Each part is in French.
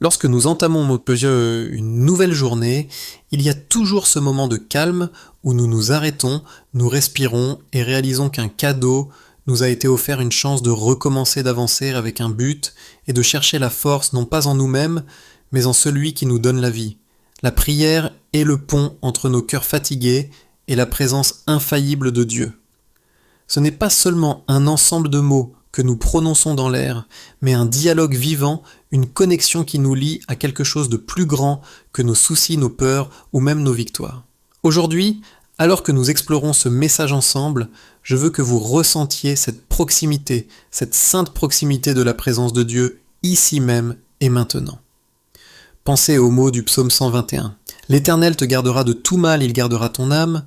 Lorsque nous entamons une nouvelle journée, il y a toujours ce moment de calme où nous nous arrêtons, nous respirons et réalisons qu'un cadeau nous a été offert, une chance de recommencer, d'avancer avec un but et de chercher la force non pas en nous-mêmes, mais en celui qui nous donne la vie. La prière est le pont entre nos cœurs fatigués et la présence infaillible de Dieu. Ce n'est pas seulement un ensemble de mots que nous prononçons dans l'air, mais un dialogue vivant, une connexion qui nous lie à quelque chose de plus grand que nos soucis, nos peurs ou même nos victoires. Aujourd'hui, alors que nous explorons ce message ensemble, je veux que vous ressentiez cette proximité, cette sainte proximité de la présence de Dieu, ici même et maintenant. Pensez aux mots du psaume 121. L'Éternel te gardera de tout mal, il gardera ton âme.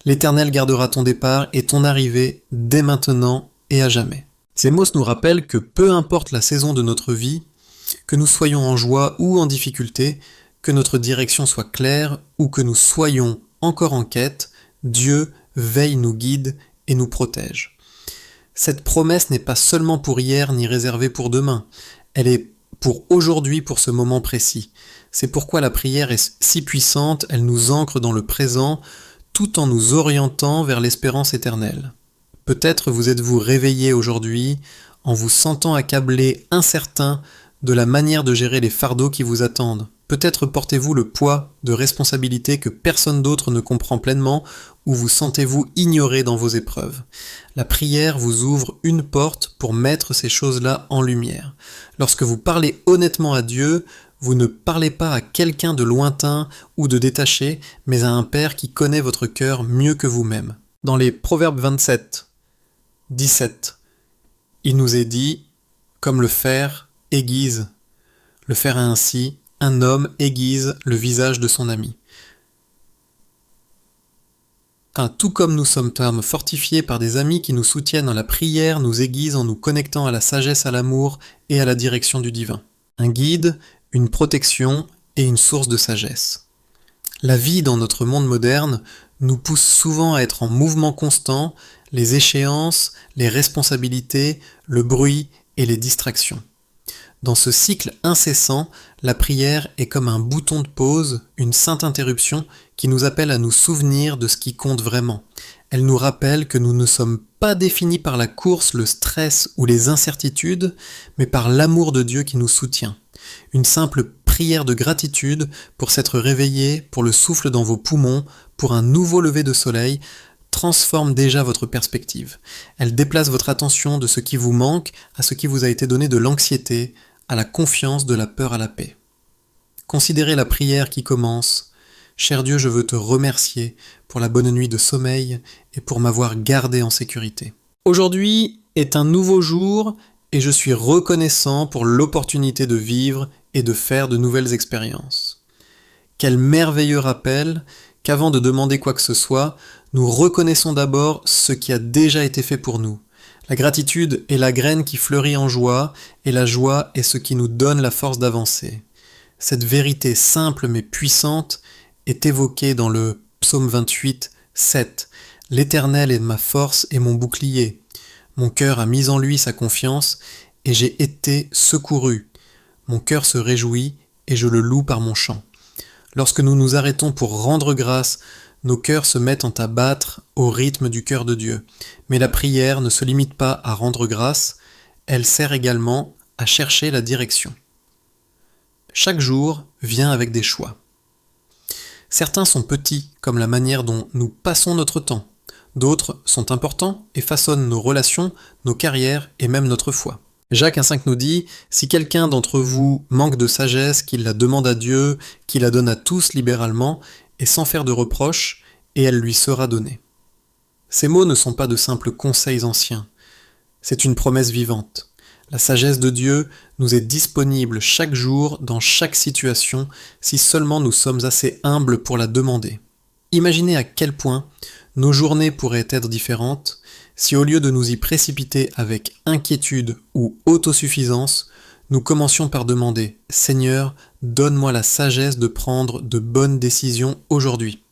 L'Éternel gardera ton départ et ton arrivée dès maintenant et à jamais. Ces mots nous rappellent que peu importe la saison de notre vie, que nous soyons en joie ou en difficulté, que notre direction soit claire ou que nous soyons encore en quête, Dieu veille, nous guide et nous protège. Cette promesse n'est pas seulement pour hier ni réservée pour demain, elle est pour aujourd'hui, pour ce moment précis. C'est pourquoi la prière est si puissante, elle nous ancre dans le présent, tout en nous orientant vers l'espérance éternelle. Peut-être vous êtes-vous réveillé aujourd'hui en vous sentant accablé, incertain de la manière de gérer les fardeaux qui vous attendent. Peut-être portez-vous le poids de responsabilités que personne d'autre ne comprend pleinement ou vous sentez-vous ignoré dans vos épreuves. La prière vous ouvre une porte pour mettre ces choses-là en lumière. Lorsque vous parlez honnêtement à Dieu, vous ne parlez pas à quelqu'un de lointain ou de détaché, mais à un Père qui connaît votre cœur mieux que vous-même. Dans les Proverbes 27, 17, il nous est dit, comme le fer aiguise. Le fer a ainsi, un homme aiguise le visage de son ami. Tout comme nous sommes fortifiés par des amis qui nous soutiennent dans la prière, nous aiguisent en nous connectant à la sagesse, à l'amour et à la direction du divin. Un guide, une protection et une source de sagesse. La vie dans notre monde moderne nous pousse souvent à être en mouvement constant, les échéances, les responsabilités, le bruit et les distractions. Dans ce cycle incessant, la prière est comme un bouton de pause, une sainte interruption qui nous appelle à nous souvenir de ce qui compte vraiment. Elle nous rappelle que nous ne sommes pas définis par la course, le stress ou les incertitudes, mais par l'amour de Dieu qui nous soutient. Une simple prière de gratitude pour s'être réveillé, pour le souffle dans vos poumons, pour un nouveau lever de soleil, transforme déjà votre perspective. Elle déplace votre attention de ce qui vous manque à ce qui vous a été donné, de l'anxiété, à la confiance, de la peur à la paix. Considérez la prière qui commence. Cher Dieu, je veux te remercier pour la bonne nuit de sommeil et pour m'avoir gardé en sécurité. Aujourd'hui est un nouveau jour et je suis reconnaissant pour l'opportunité de vivre et de faire de nouvelles expériences. Quel merveilleux rappel qu'avant de demander quoi que ce soit, nous reconnaissons d'abord ce qui a déjà été fait pour nous. La gratitude est la graine qui fleurit en joie, et la joie est ce qui nous donne la force d'avancer. Cette vérité simple mais puissante est évoquée dans le psaume 28, 7. « L'Éternel est ma force et mon bouclier. Mon cœur a mis en lui sa confiance, et j'ai été secouru. Mon cœur se réjouit, et je le loue par mon chant. » Lorsque nous nous arrêtons pour rendre grâce, nos cœurs se mettent à battre au rythme du cœur de Dieu. Mais la prière ne se limite pas à rendre grâce, elle sert également à chercher la direction. Chaque jour vient avec des choix. Certains sont petits, comme la manière dont nous passons notre temps. D'autres sont importants et façonnent nos relations, nos carrières et même notre foi. Jacques 1,5 nous dit « Si quelqu'un d'entre vous manque de sagesse, qu'il la demande à Dieu, qu'il la donne à tous libéralement, et sans faire de reproches, et elle lui sera donnée. » Ces mots ne sont pas de simples conseils anciens, c'est une promesse vivante. La sagesse de Dieu nous est disponible chaque jour, dans chaque situation, si seulement nous sommes assez humbles pour la demander. Imaginez à quel point nos journées pourraient être différentes si au lieu de nous y précipiter avec inquiétude ou autosuffisance, nous commencions par demander « Seigneur, donne-moi la sagesse de prendre de bonnes décisions aujourd'hui. »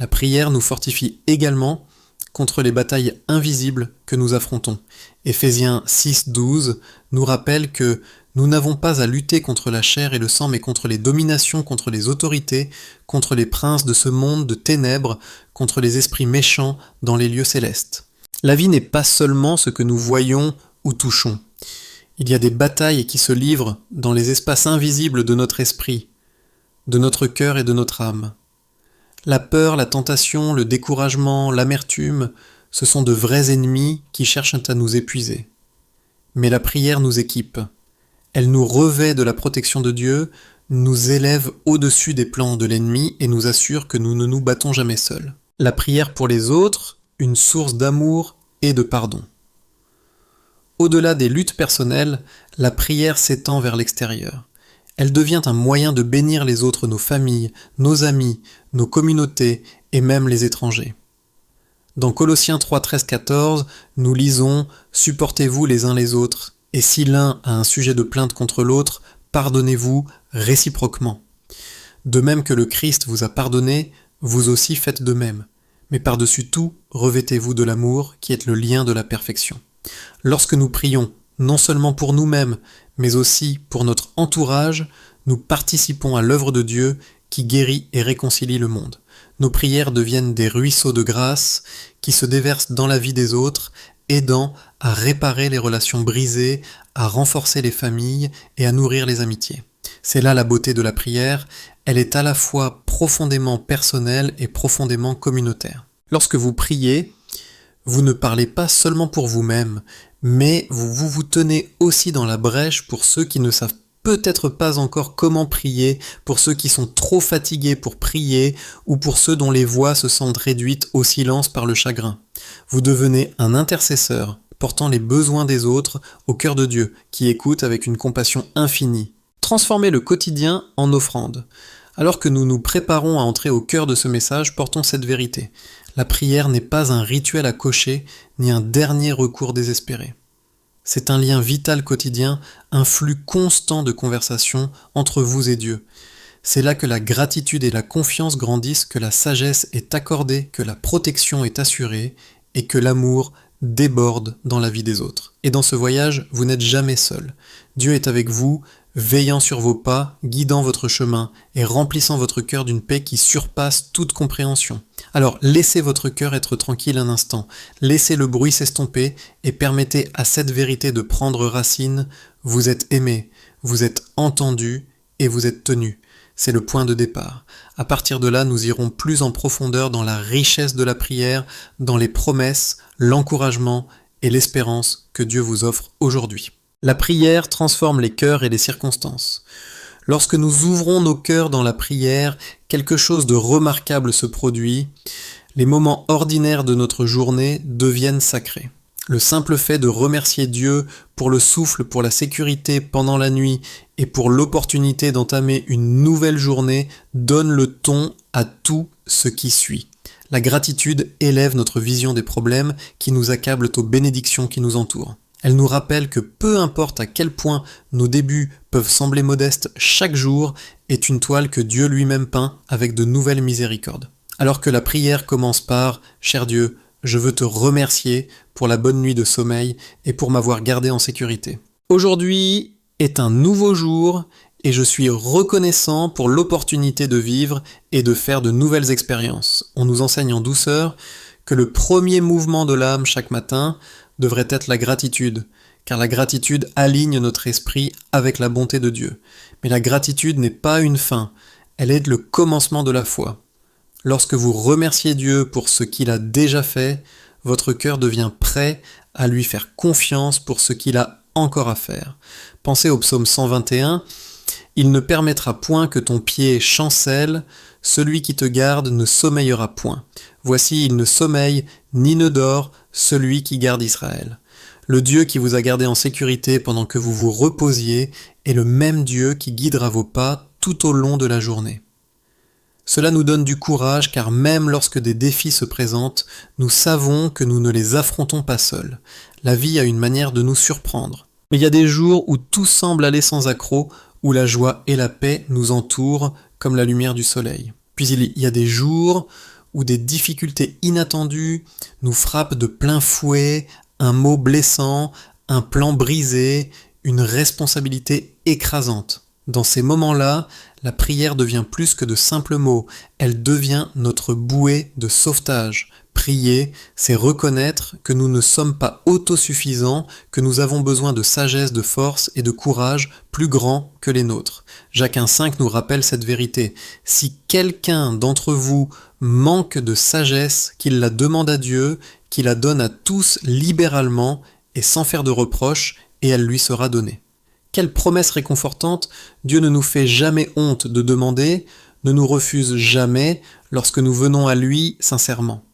La prière nous fortifie également contre les batailles invisibles que nous affrontons. Éphésiens 6:12 nous rappelle que nous n'avons pas à lutter contre la chair et le sang, mais contre les dominations, contre les autorités, contre les princes de ce monde de ténèbres, contre les esprits méchants dans les lieux célestes. La vie n'est pas seulement ce que nous voyons ou touchons. Il y a des batailles qui se livrent dans les espaces invisibles de notre esprit, de notre cœur et de notre âme. La peur, la tentation, le découragement, l'amertume, ce sont de vrais ennemis qui cherchent à nous épuiser. Mais la prière nous équipe. Elle nous revêt de la protection de Dieu, nous élève au-dessus des plans de l'ennemi et nous assure que nous ne nous battons jamais seuls. La prière pour les autres, une source d'amour et de pardon. Au-delà des luttes personnelles, la prière s'étend vers l'extérieur. Elle devient un moyen de bénir les autres, nos familles, nos amis, nos communautés et même les étrangers. Dans Colossiens 3, 13, 14, nous lisons « Supportez-vous les uns les autres, et si l'un a un sujet de plainte contre l'autre, pardonnez-vous réciproquement. De même que le Christ vous a pardonné, vous aussi faites de même. Mais par-dessus tout, revêtez-vous de l'amour qui est le lien de la perfection. » Lorsque nous prions, non seulement pour nous-mêmes, mais aussi pour notre entourage, nous participons à l'œuvre de Dieu qui guérit et réconcilie le monde. Nos prières deviennent des ruisseaux de grâce qui se déversent dans la vie des autres, aidant à réparer les relations brisées, à renforcer les familles et à nourrir les amitiés. C'est là la beauté de la prière, elle est à la fois profondément personnelle et profondément communautaire. Lorsque vous priez, vous ne parlez pas seulement pour vous-même, mais vous tenez aussi dans la brèche pour ceux qui ne savent peut-être pas encore comment prier, pour ceux qui sont trop fatigués pour prier, ou pour ceux dont les voix se sentent réduites au silence par le chagrin. Vous devenez un intercesseur, portant les besoins des autres au cœur de Dieu, qui écoute avec une compassion infinie. Transformez le quotidien en offrande. Alors que nous nous préparons à entrer au cœur de ce message, portons cette vérité. La prière n'est pas un rituel à cocher, ni un dernier recours désespéré. C'est un lien vital quotidien, un flux constant de conversation entre vous et Dieu. C'est là que la gratitude et la confiance grandissent, que la sagesse est accordée, que la protection est assurée, et que l'amour déborde dans la vie des autres. Et dans ce voyage, vous n'êtes jamais seul. Dieu est avec vous, veillant sur vos pas, guidant votre chemin et remplissant votre cœur d'une paix qui surpasse toute compréhension. Alors laissez votre cœur être tranquille un instant, laissez le bruit s'estomper et permettez à cette vérité de prendre racine. Vous êtes aimé, vous êtes entendu et vous êtes tenu. C'est le point de départ. À partir de là, nous irons plus en profondeur dans la richesse de la prière, dans les promesses, l'encouragement et l'espérance que Dieu vous offre aujourd'hui. La prière transforme les cœurs et les circonstances. Lorsque nous ouvrons nos cœurs dans la prière, quelque chose de remarquable se produit. Les moments ordinaires de notre journée deviennent sacrés. Le simple fait de remercier Dieu pour le souffle, pour la sécurité pendant la nuit et pour l'opportunité d'entamer une nouvelle journée donne le ton à tout ce qui suit. La gratitude élève notre vision des problèmes qui nous accablent aux bénédictions qui nous entourent. Elle nous rappelle que peu importe à quel point nos débuts peuvent sembler modestes, chaque jour est une toile que Dieu lui-même peint avec de nouvelles miséricordes. Alors que la prière commence par « Cher Dieu, je veux te remercier pour la bonne nuit de sommeil et pour m'avoir gardé en sécurité. Aujourd'hui est un nouveau jour et je suis reconnaissant pour l'opportunité de vivre et de faire de nouvelles expériences. » On nous enseigne en douceur que le premier mouvement de l'âme chaque matin devrait être la gratitude, car la gratitude aligne notre esprit avec la bonté de Dieu. Mais la gratitude n'est pas une fin, elle est le commencement de la foi. Lorsque vous remerciez Dieu pour ce qu'il a déjà fait, votre cœur devient prêt à lui faire confiance pour ce qu'il a encore à faire. Pensez au psaume 121, « Il ne permettra point que ton pied chancelle, celui qui te garde ne sommeillera point. Voici, il ne sommeille ni ne dort, celui qui garde Israël. » Le Dieu qui vous a gardé en sécurité pendant que vous vous reposiez est le même Dieu qui guidera vos pas tout au long de la journée. Cela nous donne du courage car même lorsque des défis se présentent, nous savons que nous ne les affrontons pas seuls. La vie a une manière de nous surprendre. Mais il y a des jours où tout semble aller sans accroc, où la joie et la paix nous entourent comme la lumière du soleil. Puis il y a des jours où des difficultés inattendues nous frappent de plein fouet, un mot blessant, un plan brisé, une responsabilité écrasante. Dans ces moments-là, la prière devient plus que de simples mots, elle devient notre bouée de sauvetage. Prier, c'est reconnaître que nous ne sommes pas autosuffisants, que nous avons besoin de sagesse, de force et de courage plus grands que les nôtres. Jacques 1,5 nous rappelle cette vérité. Si quelqu'un d'entre vous manque de sagesse, qu'il la demande à Dieu, qu'il la donne à tous libéralement et sans faire de reproches, et elle lui sera donnée. Quelle promesse réconfortante! Dieu ne nous fait jamais honte de demander, ne nous refuse jamais lorsque nous venons à lui sincèrement.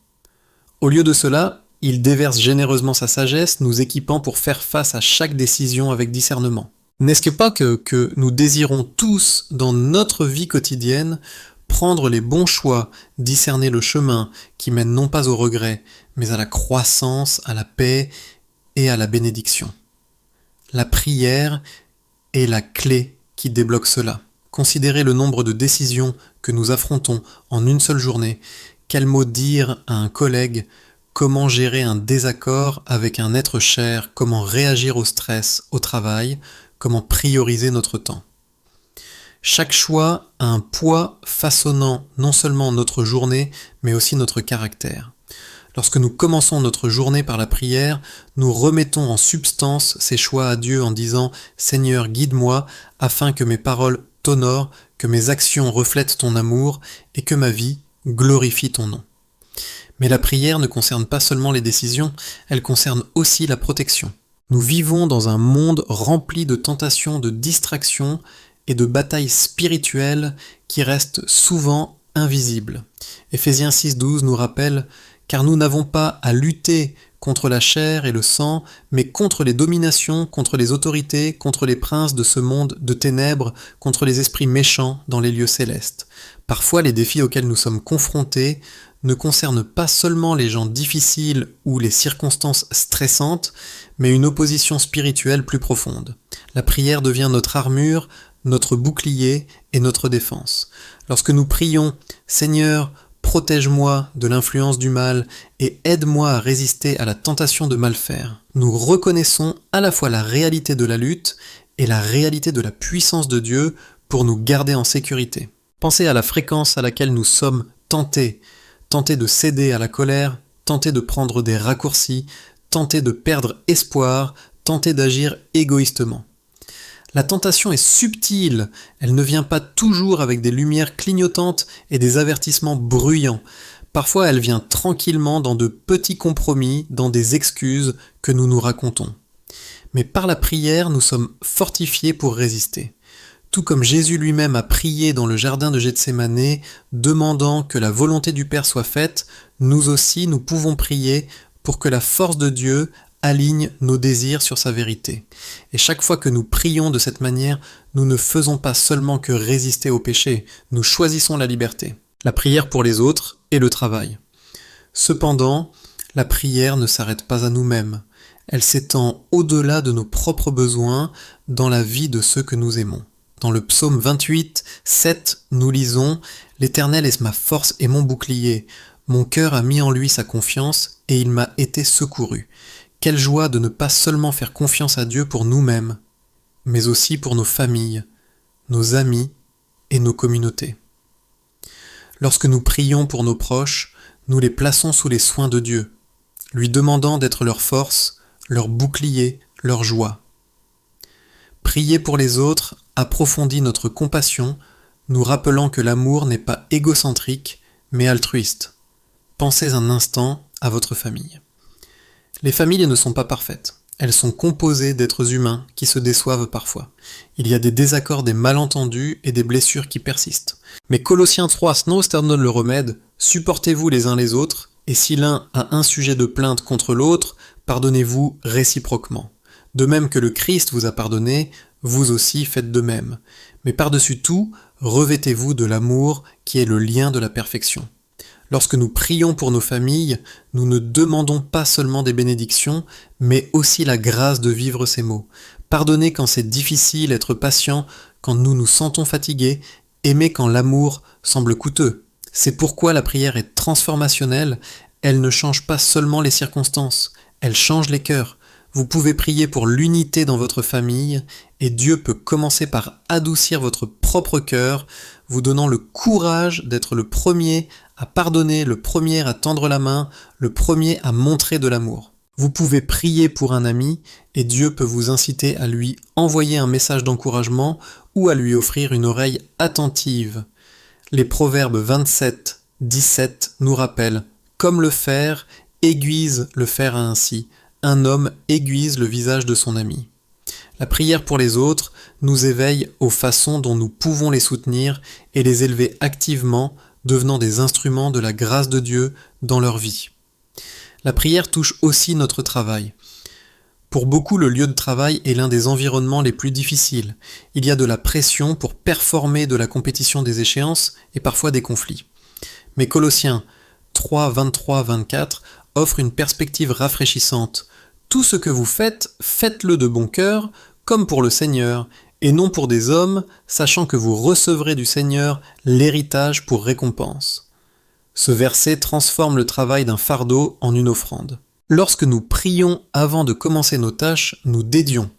Au lieu de cela, il déverse généreusement sa sagesse, nous équipant pour faire face à chaque décision avec discernement. N'est-ce pas que nous désirons tous, dans notre vie quotidienne, prendre les bons choix, discerner le chemin qui mène non pas au regret, mais à la croissance, à la paix et à la bénédiction. La prière est la clé qui débloque cela. Considérez le nombre de décisions que nous affrontons en une seule journée. Quel mot dire à un collègue? Comment gérer un désaccord avec un être cher? Comment réagir au stress, au travail? Comment prioriser notre temps? Chaque choix a un poids façonnant non seulement notre journée, mais aussi notre caractère. Lorsque nous commençons notre journée par la prière, nous remettons en substance ces choix à Dieu en disant « Seigneur, guide-moi, afin que mes paroles t'honorent, que mes actions reflètent ton amour et que ma vie glorifie ton nom. » Mais la prière ne concerne pas seulement les décisions, elle concerne aussi la protection. Nous vivons dans un monde rempli de tentations, de distractions et de batailles spirituelles qui restent souvent invisibles. Éphésiens 6,12 nous rappelle « Car nous n'avons pas à lutter contre la chair et le sang, mais contre les dominations, contre les autorités, contre les princes de ce monde de ténèbres, contre les esprits méchants dans les lieux célestes. » Parfois, les défis auxquels nous sommes confrontés ne concernent pas seulement les gens difficiles ou les circonstances stressantes, mais une opposition spirituelle plus profonde. La prière devient notre armure, notre bouclier et notre défense. Lorsque nous prions « Seigneur, protège-moi de l'influence du mal et aide-moi à résister à la tentation de mal faire », nous reconnaissons à la fois la réalité de la lutte et la réalité de la puissance de Dieu pour nous garder en sécurité. Pensez à la fréquence à laquelle nous sommes tentés de céder à la colère, tentés de prendre des raccourcis, tentés de perdre espoir, tentés d'agir égoïstement. La tentation est subtile, elle ne vient pas toujours avec des lumières clignotantes et des avertissements bruyants. Parfois elle vient tranquillement dans de petits compromis, dans des excuses que nous nous racontons. Mais par la prière, nous sommes fortifiés pour résister. Tout comme Jésus lui-même a prié dans le jardin de Gethsémanée, demandant que la volonté du Père soit faite, nous aussi nous pouvons prier pour que la force de Dieu aligne nos désirs sur sa vérité. Et chaque fois que nous prions de cette manière, nous ne faisons pas seulement que résister au péché, nous choisissons la liberté, la prière pour les autres et le travail. Cependant, la prière ne s'arrête pas à nous-mêmes. Elle s'étend au-delà de nos propres besoins dans la vie de ceux que nous aimons. Dans le psaume 28, 7, nous lisons « L'Éternel est ma force et mon bouclier. Mon cœur a mis en lui sa confiance et il m'a été secouru. » Quelle joie de ne pas seulement faire confiance à Dieu pour nous-mêmes, mais aussi pour nos familles, nos amis et nos communautés. Lorsque nous prions pour nos proches, nous les plaçons sous les soins de Dieu, lui demandant d'être leur force, leur bouclier, leur joie. Prier pour les autres approfondit notre compassion, nous rappelant que l'amour n'est pas égocentrique, mais altruiste. Pensez un instant à votre famille. Les familles ne sont pas parfaites. Elles sont composées d'êtres humains qui se déçoivent parfois. Il y a des désaccords, des malentendus et des blessures qui persistent. Mais Colossiens 3 nous donne le remède, supportez-vous les uns les autres, et si l'un a un sujet de plainte contre l'autre, pardonnez-vous réciproquement. De même que le Christ vous a pardonné, vous aussi faites de même. Mais par-dessus tout, revêtez-vous de l'amour qui est le lien de la perfection. Lorsque nous prions pour nos familles, nous ne demandons pas seulement des bénédictions, mais aussi la grâce de vivre ces mots. Pardonnez quand c'est difficile, être patient quand nous nous sentons fatigués, aimer quand l'amour semble coûteux. C'est pourquoi la prière est transformationnelle, elle ne change pas seulement les circonstances, elle change les cœurs. Vous pouvez prier pour l'unité dans votre famille, et Dieu peut commencer par adoucir votre propre cœur, vous donnant le courage d'être le premier à pardonner, le premier à tendre la main, le premier à montrer de l'amour. Vous pouvez prier pour un ami, et Dieu peut vous inciter à lui envoyer un message d'encouragement ou à lui offrir une oreille attentive. Les Proverbes 27, 17 nous rappellent « Comme le fer aiguise le fer à ainsi, un homme aiguise le visage de son ami ». La prière pour les autres nous éveille aux façons dont nous pouvons les soutenir et les élever activement, devenant des instruments de la grâce de Dieu dans leur vie. La prière touche aussi notre travail. Pour beaucoup, le lieu de travail est l'un des environnements les plus difficiles. Il y a de la pression pour performer de la compétition des échéances et parfois des conflits. Mais Colossiens 3, 23, 24 offre une perspective rafraîchissante. Tout ce que vous faites, faites-le de bon cœur, comme pour le Seigneur, et non pour des hommes, sachant que vous recevrez du Seigneur l'héritage pour récompense. Ce verset transforme le travail d'un fardeau en une offrande. Lorsque nous prions avant de commencer nos tâches, nous dédions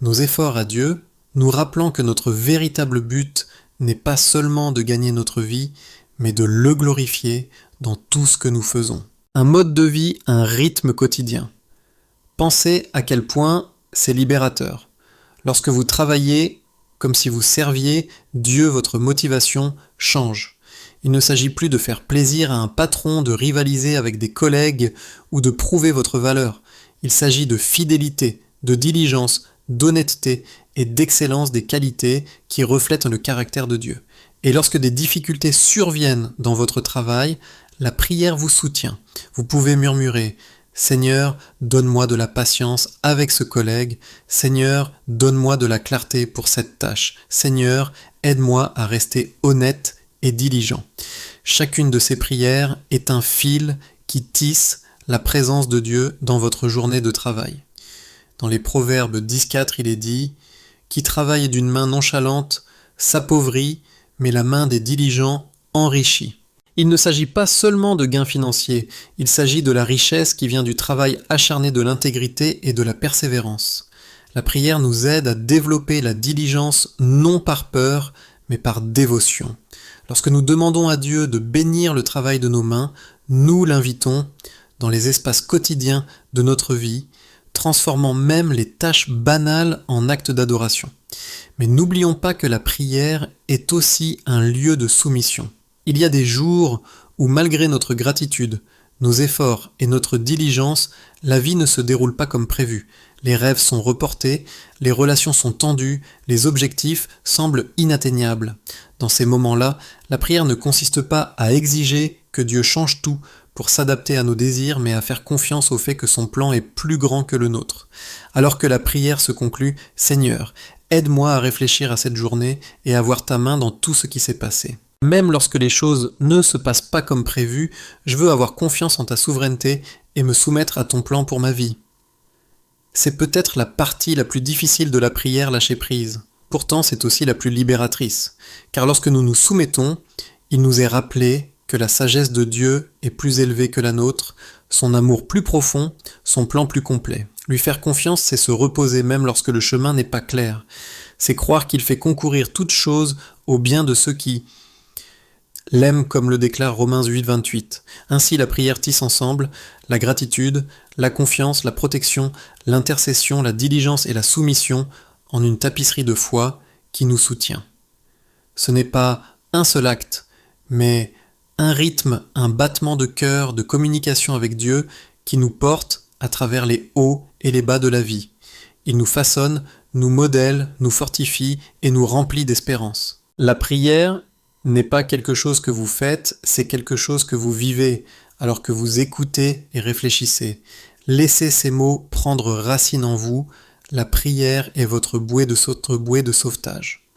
nos efforts à Dieu, nous rappelant que notre véritable but n'est pas seulement de gagner notre vie, mais de le glorifier dans tout ce que nous faisons. Un mode de vie, un rythme quotidien. Pensez à quel point c'est libérateur. Lorsque vous travaillez comme si vous serviez, Dieu, votre motivation change. Il ne s'agit plus de faire plaisir à un patron, de rivaliser avec des collègues ou de prouver votre valeur. Il s'agit de fidélité, de diligence, d'honnêteté et d'excellence des qualités qui reflètent le caractère de Dieu. Et lorsque des difficultés surviennent dans votre travail, la prière vous soutient. Vous pouvez murmurer « Seigneur, donne-moi de la patience avec ce collègue. Seigneur, donne-moi de la clarté pour cette tâche. Seigneur, aide-moi à rester honnête et diligent. » Chacune de ces prières est un fil qui tisse la présence de Dieu dans votre journée de travail. Dans les Proverbes 10.4, il est dit « Qui travaille d'une main nonchalante s'appauvrit, mais la main des diligents enrichit. » Il ne s'agit pas seulement de gains financiers, il s'agit de la richesse qui vient du travail acharné de l'intégrité et de la persévérance. La prière nous aide à développer la diligence non par peur, mais par dévotion. Lorsque nous demandons à Dieu de bénir le travail de nos mains, nous l'invitons dans les espaces quotidiens de notre vie, transformant même les tâches banales en actes d'adoration. Mais n'oublions pas que la prière est aussi un lieu de soumission. Il y a des jours où, malgré notre gratitude, nos efforts et notre diligence, la vie ne se déroule pas comme prévu. Les rêves sont reportés, les relations sont tendues, les objectifs semblent inatteignables. Dans ces moments-là, la prière ne consiste pas à exiger que Dieu change tout pour s'adapter à nos désirs, mais à faire confiance au fait que son plan est plus grand que le nôtre. Alors que la prière se conclut « Seigneur, aide-moi à réfléchir à cette journée et à voir ta main dans tout ce qui s'est passé. » Même lorsque les choses ne se passent pas comme prévu, je veux avoir confiance en ta souveraineté et me soumettre à ton plan pour ma vie. C'est peut-être la partie la plus difficile de la prière lâcher prise. Pourtant, c'est aussi la plus libératrice. Car lorsque nous nous soumettons, il nous est rappelé que la sagesse de Dieu est plus élevée que la nôtre, son amour plus profond, son plan plus complet. Lui faire confiance, c'est se reposer même lorsque le chemin n'est pas clair. C'est croire qu'il fait concourir toutes choses au bien de ceux qui l'aiment, comme le déclare Romains 8, 28. Ainsi, la prière tisse ensemble la gratitude, la confiance, la protection, l'intercession, la diligence et la soumission en une tapisserie de foi qui nous soutient. Ce n'est pas un seul acte, mais un rythme, un battement de cœur, de communication avec Dieu qui nous porte à travers les hauts et les bas de la vie. Il nous façonne, nous modèle, nous fortifie et nous remplit d'espérance. La prière n'est pas quelque chose que vous faites, c'est quelque chose que vous vivez, alors que vous écoutez et réfléchissez. Laissez ces mots prendre racine en vous, la prière est votre bouée de sauvetage.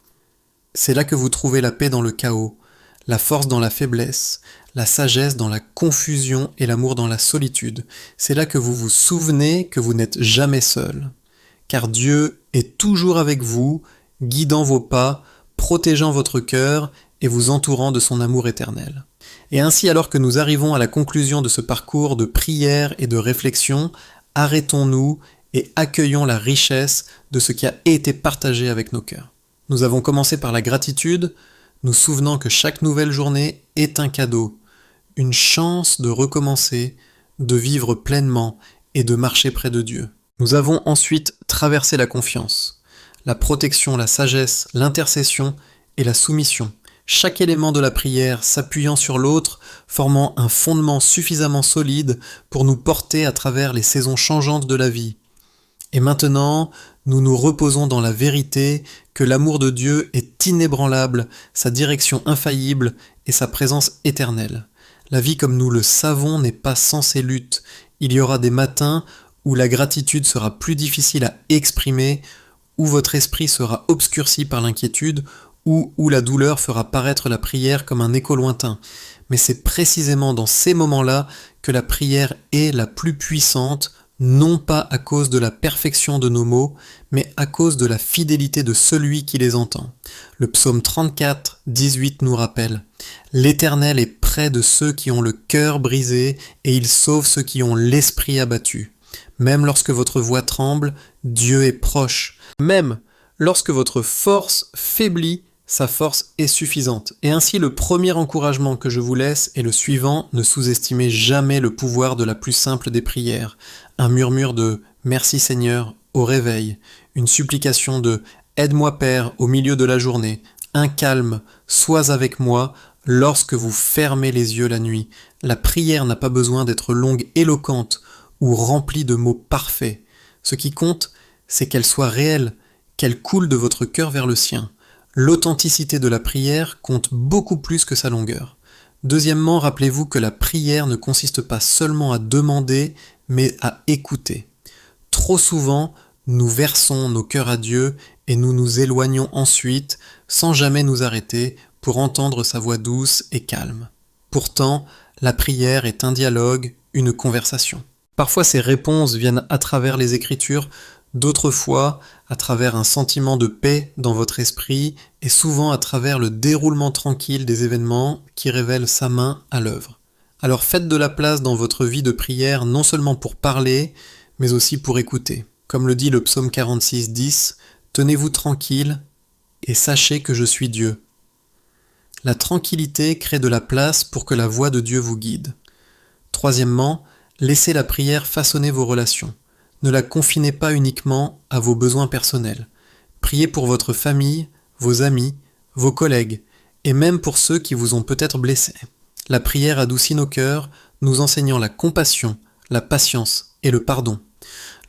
C'est là que vous trouvez la paix dans le chaos, la force dans la faiblesse, la sagesse dans la confusion et l'amour dans la solitude. C'est là que vous vous souvenez que vous n'êtes jamais seul. Car Dieu est toujours avec vous, guidant vos pas, protégeant votre cœur et vous entourant de son amour éternel. Et ainsi, alors que nous arrivons à la conclusion de ce parcours de prière et de réflexion, arrêtons-nous et accueillons la richesse de ce qui a été partagé avec nos cœurs. Nous avons commencé par la gratitude, nous souvenant que chaque nouvelle journée est un cadeau, une chance de recommencer, de vivre pleinement et de marcher près de Dieu. Nous avons ensuite traversé la confiance, la protection, la sagesse, l'intercession et la soumission. Chaque élément de la prière s'appuyant sur l'autre, formant un fondement suffisamment solide pour nous porter à travers les saisons changeantes de la vie. Et maintenant, nous nous reposons dans la vérité que l'amour de Dieu est inébranlable, sa direction infaillible et sa présence éternelle. La vie comme nous le savons n'est pas sans ses luttes. Il y aura des matins où la gratitude sera plus difficile à exprimer, où votre esprit sera obscurci par l'inquiétude, ou où la douleur fera paraître la prière comme un écho lointain. Mais c'est précisément dans ces moments-là que la prière est la plus puissante, non pas à cause de la perfection de nos mots, mais à cause de la fidélité de celui qui les entend. Le psaume 34, 18 nous rappelle « L'Éternel est près de ceux qui ont le cœur brisé, et il sauve ceux qui ont l'esprit abattu. Même lorsque votre voix tremble, Dieu est proche. Même lorsque votre force faiblit, sa force est suffisante. » Et ainsi, le premier encouragement que je vous laisse est le suivant: ne sous-estimez jamais le pouvoir de la plus simple des prières. Un murmure de « Merci Seigneur » au réveil, une supplication de « Aide-moi Père » au milieu de la journée, un calme « Sois avec moi » lorsque vous fermez les yeux la nuit. La prière n'a pas besoin d'être longue, éloquente ou remplie de mots parfaits. Ce qui compte, c'est qu'elle soit réelle, qu'elle coule de votre cœur vers le sien. L'authenticité de la prière compte beaucoup plus que sa longueur. Deuxièmement, rappelez-vous que la prière ne consiste pas seulement à demander, mais à écouter. Trop souvent, nous versons nos cœurs à Dieu et nous nous éloignons ensuite, sans jamais nous arrêter, pour entendre sa voix douce et calme. Pourtant, la prière est un dialogue, une conversation. Parfois, ces réponses viennent à travers les Écritures, d'autres fois à travers un sentiment de paix dans votre esprit et souvent à travers le déroulement tranquille des événements qui révèlent sa main à l'œuvre. Alors faites de la place dans votre vie de prière non seulement pour parler, mais aussi pour écouter. Comme le dit le psaume 46, 10, « Tenez-vous tranquille et sachez que je suis Dieu. » La tranquillité crée de la place pour que la voix de Dieu vous guide. Troisièmement, laissez la prière façonner vos relations. Ne la confinez pas uniquement à vos besoins personnels. Priez pour votre famille, vos amis, vos collègues, et même pour ceux qui vous ont peut-être blessés. La prière adoucit nos cœurs, nous enseignant la compassion, la patience et le pardon.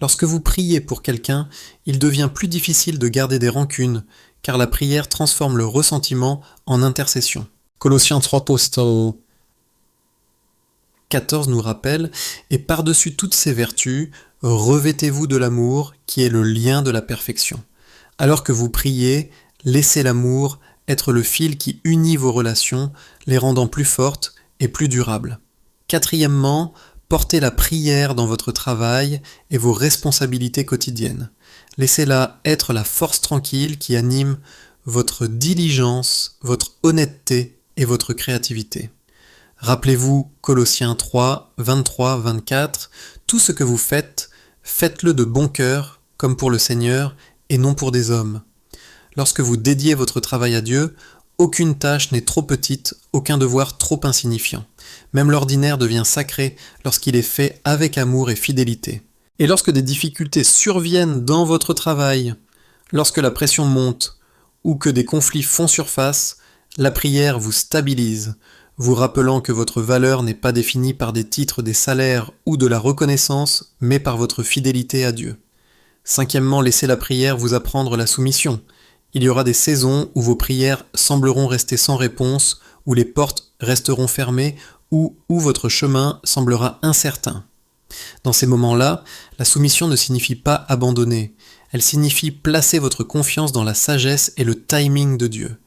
Lorsque vous priez pour quelqu'un, il devient plus difficile de garder des rancunes, car la prière transforme le ressentiment en intercession. Colossiens 3, 14 nous rappelle « Et par-dessus toutes ces vertus, revêtez-vous de l'amour qui est le lien de la perfection. Alors que vous priez, laissez l'amour être le fil qui unit vos relations, les rendant plus fortes et plus durables. » Quatrièmement, portez la prière dans votre travail et vos responsabilités quotidiennes. Laissez-la être la force tranquille qui anime votre diligence, votre honnêteté et votre créativité. Rappelez-vous Colossiens 3, 23, 24, « Tout ce que vous faites, faites-le de bon cœur, comme pour le Seigneur, et non pour des hommes. » Lorsque vous dédiez votre travail à Dieu, aucune tâche n'est trop petite, aucun devoir trop insignifiant. Même l'ordinaire devient sacré lorsqu'il est fait avec amour et fidélité. Et lorsque des difficultés surviennent dans votre travail, lorsque la pression monte, ou que des conflits font surface, la prière vous stabilise, vous rappelant que votre valeur n'est pas définie par des titres, des salaires ou de la reconnaissance, mais par votre fidélité à Dieu. Cinquièmement, laissez la prière vous apprendre la soumission. Il y aura des saisons où vos prières sembleront rester sans réponse, où les portes resteront fermées, ou où votre chemin semblera incertain. Dans ces moments-là, la soumission ne signifie pas abandonner. Elle signifie placer votre confiance dans la sagesse et le timing de Dieu.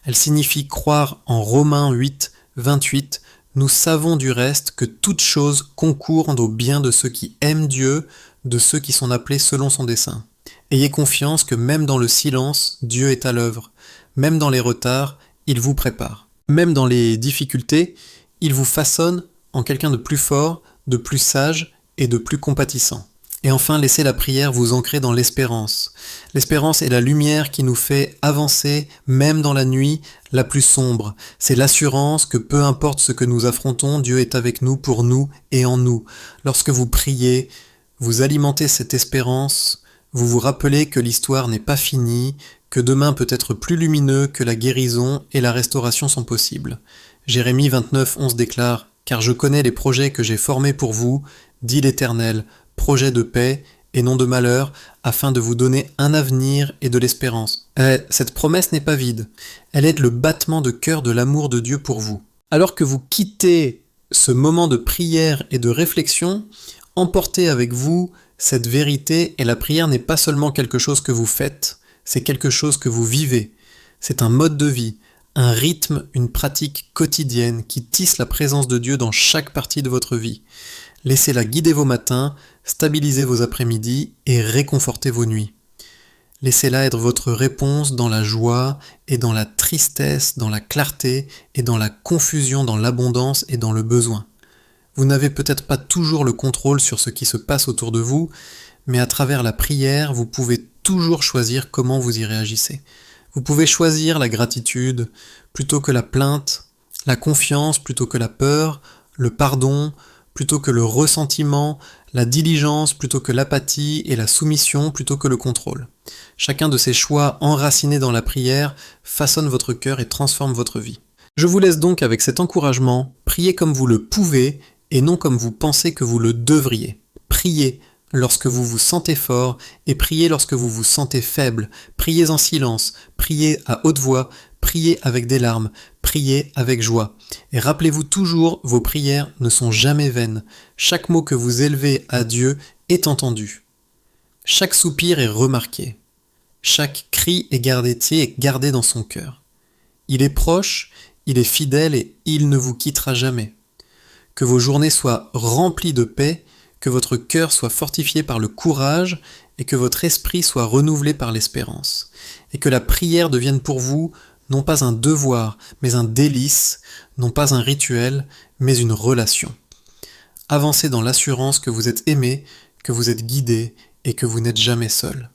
Elle signifie croire en Romains 8, 28, « Nous savons du reste que toutes choses concourent au bien de ceux qui aiment Dieu, de ceux qui sont appelés selon son dessein. » Ayez confiance que même dans le silence, Dieu est à l'œuvre. Même dans les retards, il vous prépare. Même dans les difficultés, il vous façonne en quelqu'un de plus fort, de plus sage et de plus compatissant. Et enfin, laissez la prière vous ancrer dans l'espérance. L'espérance est la lumière qui nous fait avancer, même dans la nuit la plus sombre. C'est l'assurance que peu importe ce que nous affrontons, Dieu est avec nous, pour nous et en nous. Lorsque vous priez, vous alimentez cette espérance, vous vous rappelez que l'histoire n'est pas finie, que demain peut être plus lumineux, que la guérison et la restauration sont possibles. Jérémie 29:11 déclare « Car je connais les projets que j'ai formés pour vous, dit l'Éternel, projet de paix et non de malheur, afin de vous donner un avenir et de l'espérance. » Cette promesse n'est pas vide, elle est le battement de cœur de l'amour de Dieu pour vous. Alors que vous quittez ce moment de prière et de réflexion, emportez avec vous cette vérité, et la prière n'est pas seulement quelque chose que vous faites, c'est quelque chose que vous vivez. C'est un mode de vie, un rythme, une pratique quotidienne qui tisse la présence de Dieu dans chaque partie de votre vie. Laissez-la guider vos matins, stabiliser vos après-midi et réconforter vos nuits. Laissez-la être votre réponse dans la joie et dans la tristesse, dans la clarté et dans la confusion, dans l'abondance et dans le besoin. Vous n'avez peut-être pas toujours le contrôle sur ce qui se passe autour de vous, mais à travers la prière, vous pouvez toujours choisir comment vous y réagissez. Vous pouvez choisir la gratitude plutôt que la plainte, la confiance plutôt que la peur, le pardon plutôt que le ressentiment, la diligence plutôt que l'apathie et la soumission plutôt que le contrôle. Chacun de ces choix enracinés dans la prière façonne votre cœur et transforme votre vie. Je vous laisse donc avec cet encouragement, priez comme vous le pouvez et non comme vous pensez que vous le devriez. Priez lorsque vous vous sentez fort et priez lorsque vous vous sentez faible. Priez en silence, priez à haute voix, priez avec des larmes, priez avec joie. Et rappelez-vous toujours, vos prières ne sont jamais vaines. Chaque mot que vous élevez à Dieu est entendu. Chaque soupir est remarqué. Chaque cri est gardé dans son cœur. Il est proche, il est fidèle et il ne vous quittera jamais. Que vos journées soient remplies de paix, que votre cœur soit fortifié par le courage et que votre esprit soit renouvelé par l'espérance. Et que la prière devienne pour vous non pas un devoir, mais un délice, non pas un rituel, mais une relation. Avancez dans l'assurance que vous êtes aimé, que vous êtes guidé et que vous n'êtes jamais seul.